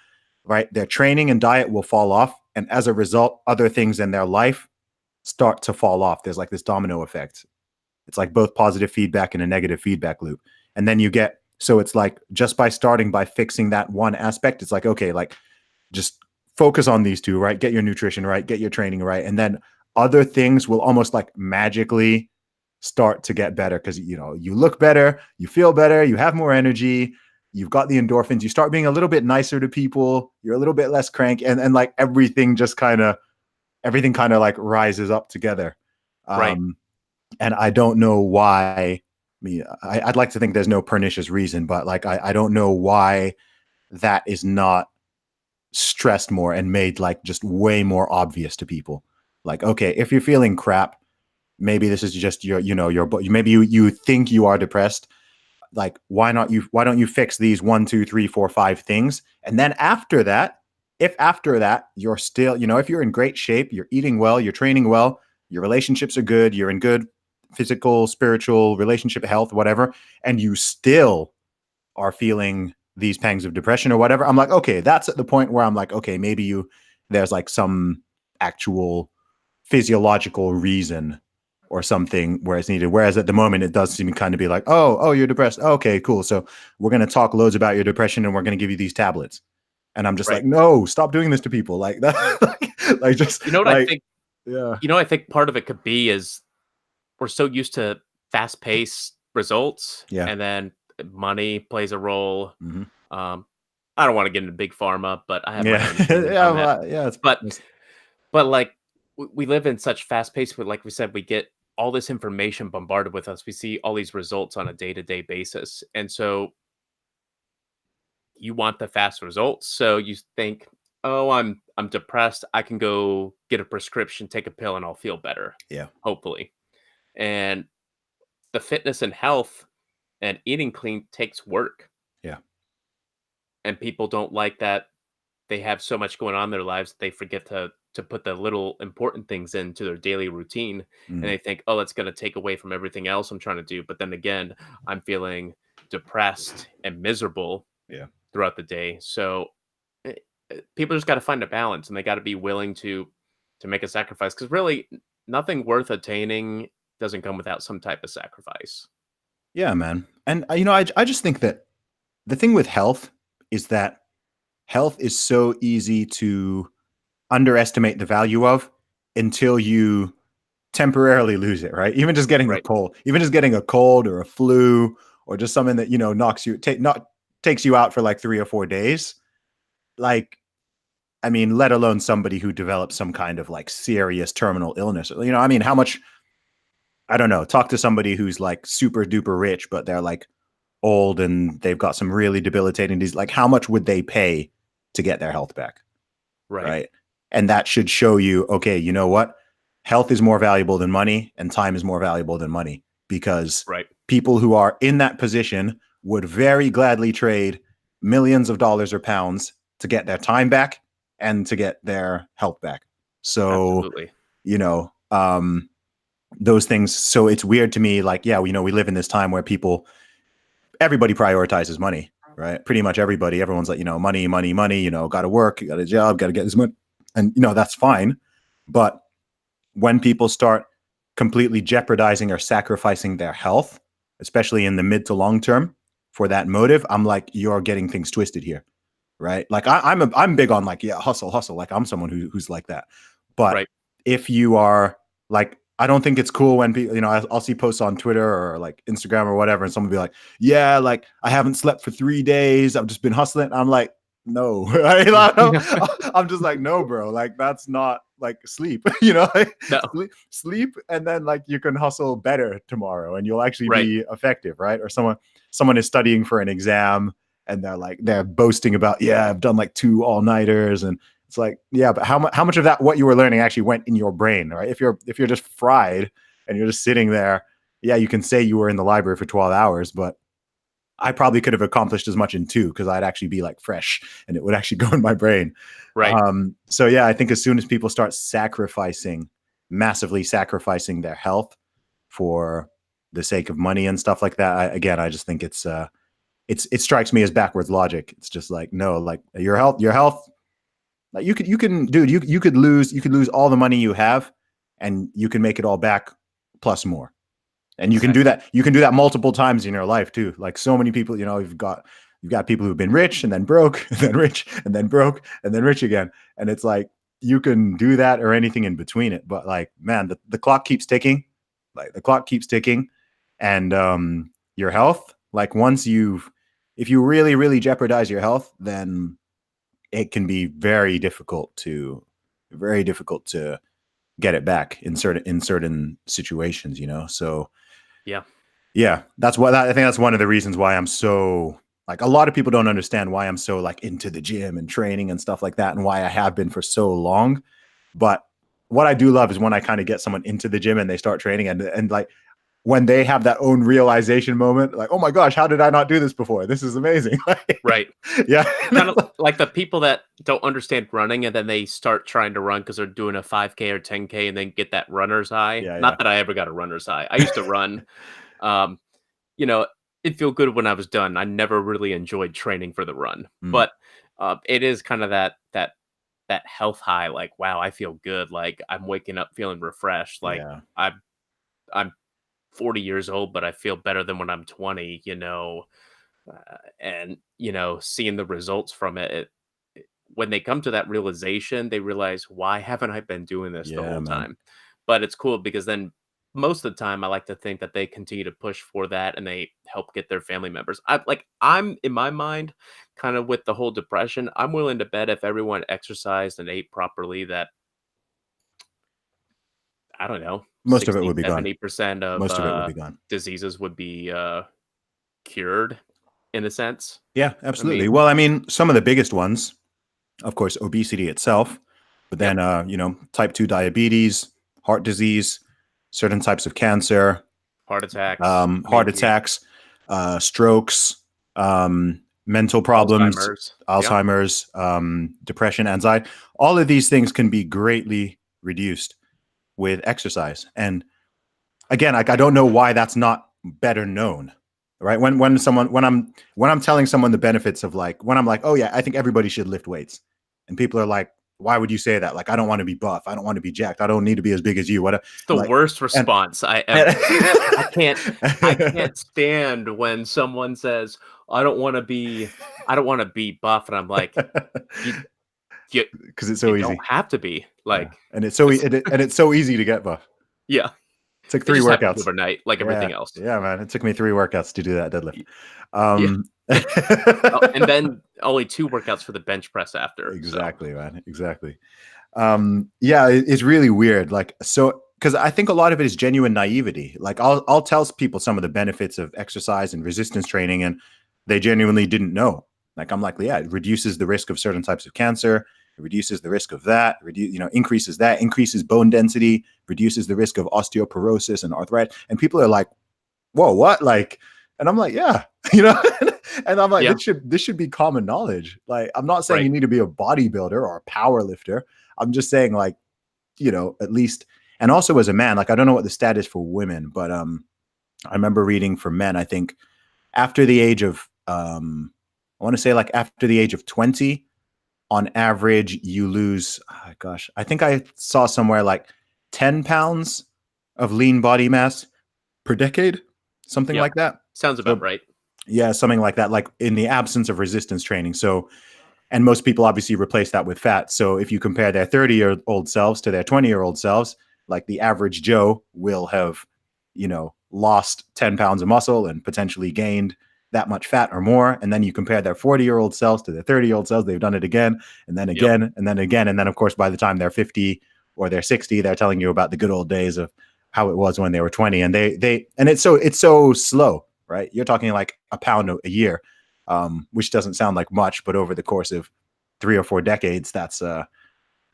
right, their training and diet will fall off, and as a result, other things in their life start to fall off. There's like this domino effect. It's like both positive feedback and a negative feedback loop. And then so it's like just by starting by fixing that one aspect, it's like, okay, like just focus on these two, right? Get your nutrition right, get your training right, and then other things will almost like magically start to get better because you look better, you feel better, you have more energy, you've got the endorphins, you start being a little bit nicer to people, you're a little bit less cranky, and like everything kind of like rises up together. right. um and I don't know why. I'd like to think there's no pernicious reason, but like I don't know why that is not stressed more and made like just way more obvious to people. Like, okay, if you're feeling crap, maybe this is just maybe you think you are depressed. Like, why don't you fix these 1, 2, 3, 4, 5 things, and then after that, if after that you're still, if you're in great shape, you're eating well, you're training well, your relationships are good, you're in good physical, spiritual, relationship health, whatever, and you still are feeling these pangs of depression or whatever, I'm like, okay, that's at the point where I'm like, okay, maybe there's like some actual physiological reason or something where it's needed. Whereas at the moment, it does seem to kind of be like, oh, you're depressed. Okay, cool. So we're going to talk loads about your depression and we're going to give you these tablets. And I'm just Right. like, no, stop doing this to people. Like that, like just You know what I like, think? yeah, I think part of it could be is we're so used to fast-paced results, yeah, and then money plays a role. hmm, Um, I don't want to get into big pharma, but I have my yeah, own opinions yeah, on that. yeah. But like we live in such fast-paced, but like we said, we get all this information bombarded with us. We see all these results on a day-to-day basis, and so you want the fast results. So you think, oh, I'm depressed. I can go get a prescription, take a pill, and I'll feel better. Yeah, Hopefully. And the fitness and health and eating clean takes work. yeah, And people don't like that they have so much going on in their lives, they forget to put the little important things into their daily routine. And mm, they think, oh, that's gonna take away from everything else I'm trying to do. But then again, I'm feeling depressed and miserable yeah. throughout the day. So eh, people just got to find a balance, and they got to be willing to make a sacrifice because really nothing worth attaining doesn't come without some type of sacrifice. Yeah, man. And I just think that the thing with health is that health is so easy to underestimate the value of until you temporarily lose it, right? Even just getting a Right. cold, even just getting a cold or a flu or just something that, takes you out for like 3 or 4 days. Like, I mean, let alone somebody who develops some kind of like serious terminal illness. I mean, how much, I don't know, talk to somebody who's like super duper rich, but they're like old and they've got some really debilitating disease. Like, how much would they pay to get their health back? Right. Right. And that should show you, okay, you know what? Health is more valuable than money and time is more valuable than money, because Right. people who are in that position would very gladly trade millions of dollars or pounds to get their time back and to get their health back. So, Absolutely. you know, those things. So it's weird to me, like, yeah, we live in this time where everybody prioritizes money, right? Pretty much everybody, everyone's like, money, money, money, got to work, got a job, got to get this money. And, that's fine. But when people start completely jeopardizing or sacrificing their health, especially in the mid to long term for that motive, I'm like, you're getting things twisted here. Right. Like I'm big on like, yeah, hustle, hustle. Like I'm someone who's like that. But Right. if you are like, I don't think it's cool when people, I'll see posts on Twitter or like Instagram or whatever, and someone be like, yeah, like I haven't slept for 3 days. I've just been hustling. I'm like, no, I'm just like, no, bro, like that's not like sleep, like, No. sleep. And then like you can hustle better tomorrow and you'll actually Right. be effective. Right. Or someone is studying for an exam and they're boasting about, yeah, I've done like 2 all-nighters. And it's like, yeah, but how much of that, what you were learning actually went in your brain, right? If you're just fried and you're just sitting there, yeah, you can say you were in the library for 12 hours, but I probably could have accomplished as much in 2 because I'd actually be like fresh and it would actually go in my brain. Right. So yeah, I think as soon as people start massively sacrificing their health for the sake of money and stuff like that, I just think it strikes me as backwards logic. It's just like, no, like your health, like you can, dude, you could lose all the money you have and you can make it all back plus more. And you can do Exactly. that. You can do that multiple times in your life too. Like so many people, you've got people who've been rich and then broke and then rich and then broke and then rich again. And it's like, you can do that or anything in between it. But like, man, the clock keeps ticking. Like the clock keeps ticking. And your health, like if you really, really jeopardize your health, then it can be very difficult to get it back in certain situations, So Yeah. yeah, I think that's one of the reasons why I'm so like, a lot of people don't understand why I'm so like into the gym and training and stuff like that and why I have been for so long. But what I do love is when I kind of get someone into the gym and they start training and like when they have that own realization moment, like, oh my gosh, how did I not do this before? This is amazing. Right. Yeah. Kind of like the people that don't understand running and then they start trying to run because they're doing a 5K or 10K and then get that runner's high. Yeah, yeah. Not that I ever got a runner's high. I used to run. Um, you know, it feel good when I was done. I never really enjoyed training for the run, Mm, but it is kind of that health high. Like, wow, I feel good. Like I'm waking up feeling refreshed. Like yeah. I'm 40 years old, but I feel better than when I'm 20. And seeing the results from when they come to that realization, they realize, why haven't I been doing this the Yeah, whole man. time? But it's cool because then most of the time I like to think that they continue to push for that and they help get their family members. I'm in my mind kind of with the whole depression, I'm willing to bet if everyone exercised and ate properly that, I don't know, Most of it 60, would be gone. 70% of Most of it would be gone. diseases would be cured in a sense. Yeah, I absolutely. mean, Well, I mean, some of the biggest ones, of course, obesity itself, but yep, then, type 2 diabetes, heart disease, certain types of cancer, heart attacks, heart maybe attacks, strokes, mental problems, Alzheimer's. Yeah, Alzheimer's, depression, anxiety. All of these things can be greatly reduced with exercise. And again, like, I don't know why that's not better known. Right. When I'm telling someone the benefits of, like, when I'm like, oh yeah, I think everybody should lift weights. And people are like, why would you say that? Like, I don't want to be buff. I don't want to be jacked. I don't need to be as big as you. What? it's the Like, worst and, response I and ever. I can't stand when someone says, I don't want to be buff," and I'm like, you you because it's you so don't easy. have to be Yeah. like And it's so this. and it's so easy to get buff. Yeah. It took It 3 just happens workouts. overnight, like Yeah. everything else. Yeah, man. It took me 3 workouts to do that deadlift. Y Yeah. Um Oh, and then only 2 workouts for the bench press after, so Exactly, man. Exactly. Yeah, it's really weird. Like, so because I think a lot of it is genuine naivety. Like, I'll tell people some of the benefits of exercise and resistance training, and they genuinely didn't know. Like, I'm like, yeah, it reduces the risk of certain types of cancer. It reduces the risk of that. Increases that, increases bone density, reduces the risk of osteoporosis and arthritis. And people are like, whoa, what? Like, and I'm like, yeah, you know, and I'm like, yeah, this should be common knowledge. Like, I'm not saying right. you need to be a bodybuilder or a power lifter. I'm just saying, like, at least, and also as a man, like, I don't know what the stat is for women, but I remember reading for men, I think after the age of I want to say like after the age of 20, on average, you lose, oh gosh, I think I saw somewhere like 10 pounds of lean body mass per decade, something Yep. like that. Sounds about So right. yeah, something like that, like in the absence of resistance training. So, and most people obviously replace that with fat. So if you compare their 30-year-old selves to their 20-year-old selves, like the average Joe will have, lost 10 pounds of muscle and potentially gained that much fat or more. And then you compare their 40-year-old selves to their 30-year-old selves, they've done it again and then Yep. again and then again. And then, of course, by the time they're 50 or they're 60, they're telling you about the good old days of how it was when they were 20. And and it's so slow, right? You're talking like a pound a year, which doesn't sound like much, but over the course of 3 or 4 decades, that's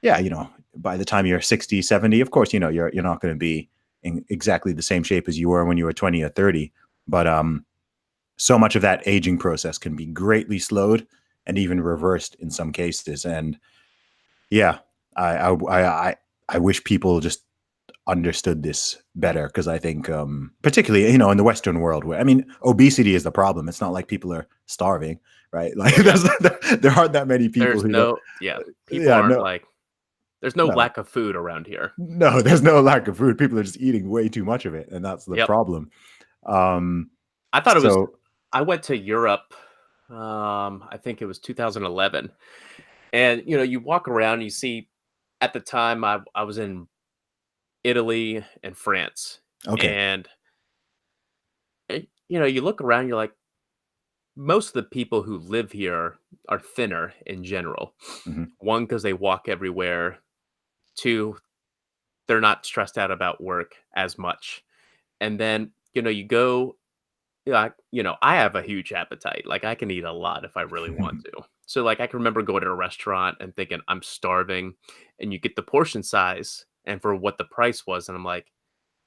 yeah, by the time you're 60, 70, of course, you're not going to be in exactly the same shape as you were when you were 20 or 30. But so much of that aging process can be greatly slowed and even reversed in some cases. And yeah, I wish people just understood this better, because I think particularly in the Western world, where, I mean, obesity is the problem. It's not like people are starving, right? Like, Yeah. there aren't that many people There's who don't. no yeah, people Yeah, aren't no, like there's no no, lack of food around here. no. There's no lack of food. People are just eating way too much of it, and that's the Yep. problem. Um, I thought it was so I went to Europe, I think it was 2011, and, you walk around, you see at the time, I was in Italy and France, okay. and, you look around, you're like, most of the people who live here are thinner in general. Hmm. 1, because they walk everywhere. 2, they're not stressed out about work as much. And then, you go, I have a huge appetite. Like, I can eat a lot if I really want to. So, like, I can remember going to a restaurant and thinking, I'm starving. And you get the portion size and for what the price was. And I'm like,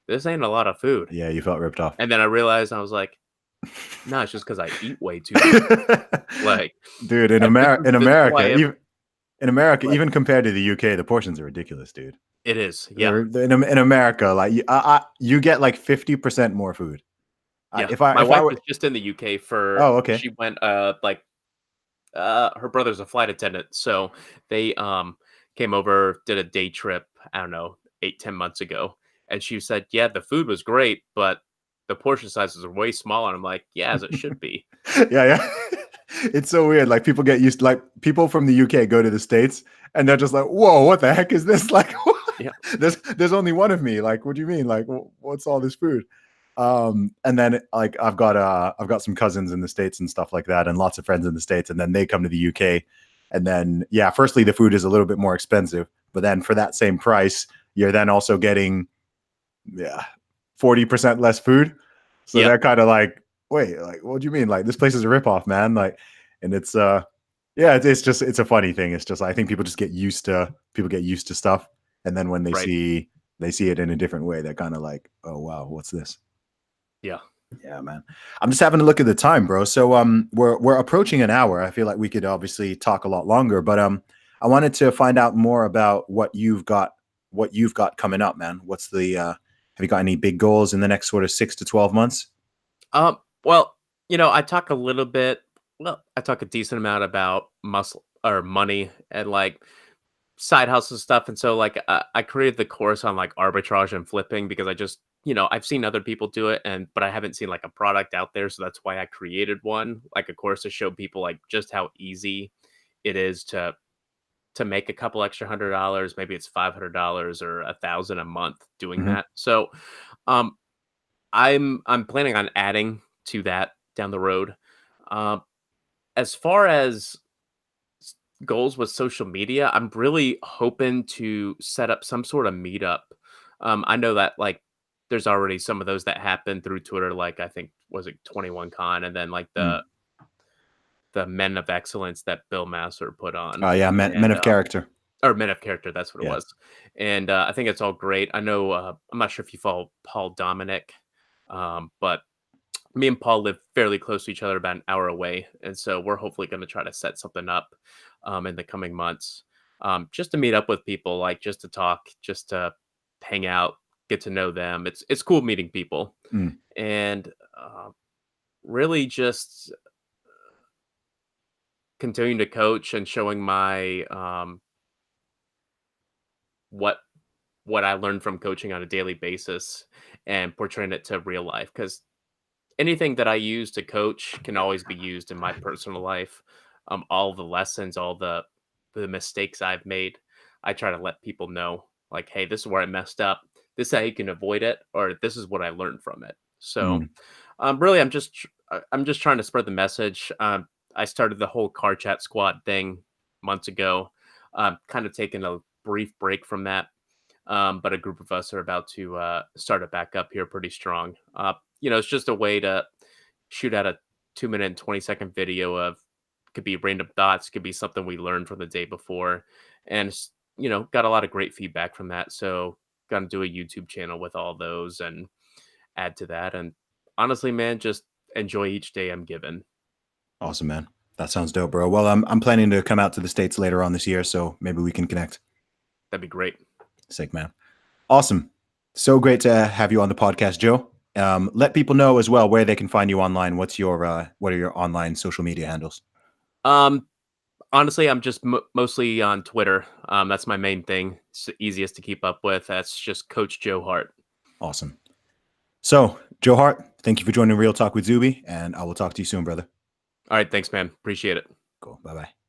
this ain't a lot of food. Yeah, you felt ripped off. And then I realized I was like, no, it's just because I eat way too much. Like, Dude, this is who I am. in America, Like, even compared to the UK, the portions are ridiculous, dude. it is. Yeah. In America, like, you get like 50% more food. Yeah. If I My if I wife were was just in the UK for, Oh, okay. she went, her brother's a flight attendant, so they came over, did a day trip, I don't know, 8, 10 months ago. And she said, yeah, the food was great, but the portion sizes are way smaller. I'm like, yeah, as it should be. Yeah, yeah. It's so weird. Like, people get used to, like, people from the UK go to the States and they're just like, whoa, what the heck is this? Like, Yeah. there's only one of me. Like, what do you mean? Like, what's all this food? And then, like, I've got some cousins in the States and stuff like that, and lots of friends in the States, and then they come to the UK. And then, yeah, firstly, the food is a little bit more expensive, but then for that same price, you're then also getting, yeah, 40% less food. So Yeah. they're kind of like, wait, like, what do you mean? Like, this place is a ripoff, man. Like, and it's yeah, it's a funny thing. It's just, I think people get used to stuff, and then when Right. they see it in a different way, they're kind of like, oh wow, what's this? Yeah. Yeah, man. I'm just having a look at the time, bro. So we're approaching an hour. I feel like we could obviously talk a lot longer, but I wanted to find out more about what you've got coming up, man. What's the have you got any big goals in the next sort of 6 to 12 months? Well, I talk a little bit, well, I talk a decent amount about muscle or money and like side hustle stuff. And so, like, I created the course on like arbitrage and flipping because I just, I've seen other people do it, but I haven't seen like a product out there. So that's why I created one, like a course to show people like just how easy it is to to make a couple extra $100. Maybe it's $500 or 1,000 a month doing Hmm. that. So um, I'm planning on adding to that down the road. Um, as far as goals with social media, I'm really hoping to set up some sort of meetup. I know that like there's already some of those that happen through Twitter, like I think was it 21 Con, and then like Mm. the Men of Excellence that Bill Masser put on, Yeah, men and of character. or Men of Character, that's what it Yeah. was. And I think it's all great. I know I'm not sure if you follow Paul Dominic, but me and Paul live fairly close to each other, about an hour away, and so we're hopefully going to try to set something up in the coming months, just to meet up with people, like just to talk, just to hang out, get to know them. It's cool meeting people, Mm. and really just continuing to coach and showing my what what I learned from coaching on a daily basis and portraying it to real life because anything that I use to coach can always be used in my personal life. All the lessons, all the mistakes I've made, I try to let people know, like, hey, this is where I messed up. This is how you can avoid it, or this is what I learned from it. So, Mm. really, I'm just trying to spread the message. I started the whole car chat squad thing months ago. Kind of taking a brief break from that, but a group of us are about to start it back up here pretty strong. It's just a way to shoot out a 2 minute and 20-second video of could be random thoughts, could be something we learned from the day before, and got a lot of great feedback from that. So, gonna do a YouTube channel with all those and add to that. And honestly, man, just enjoy each day I'm given. Awesome, man. That sounds dope, bro. Well, I'm planning to come out to the States later on this year, so maybe we can connect. That'd be great. Sick, man. Awesome. So great to have you on the podcast, Joe. Let people know as well where they can find you online. What are your online social media handles? Um, Honestly, I'm just mostly on Twitter. That's my main thing. It's the easiest to keep up with. That's just Coach Joe Hart. Awesome. So, Joe Hart, thank you for joining Real Talk with Zuby, and I will talk to you soon, brother. All right, thanks, man. Appreciate it. Cool. Bye bye.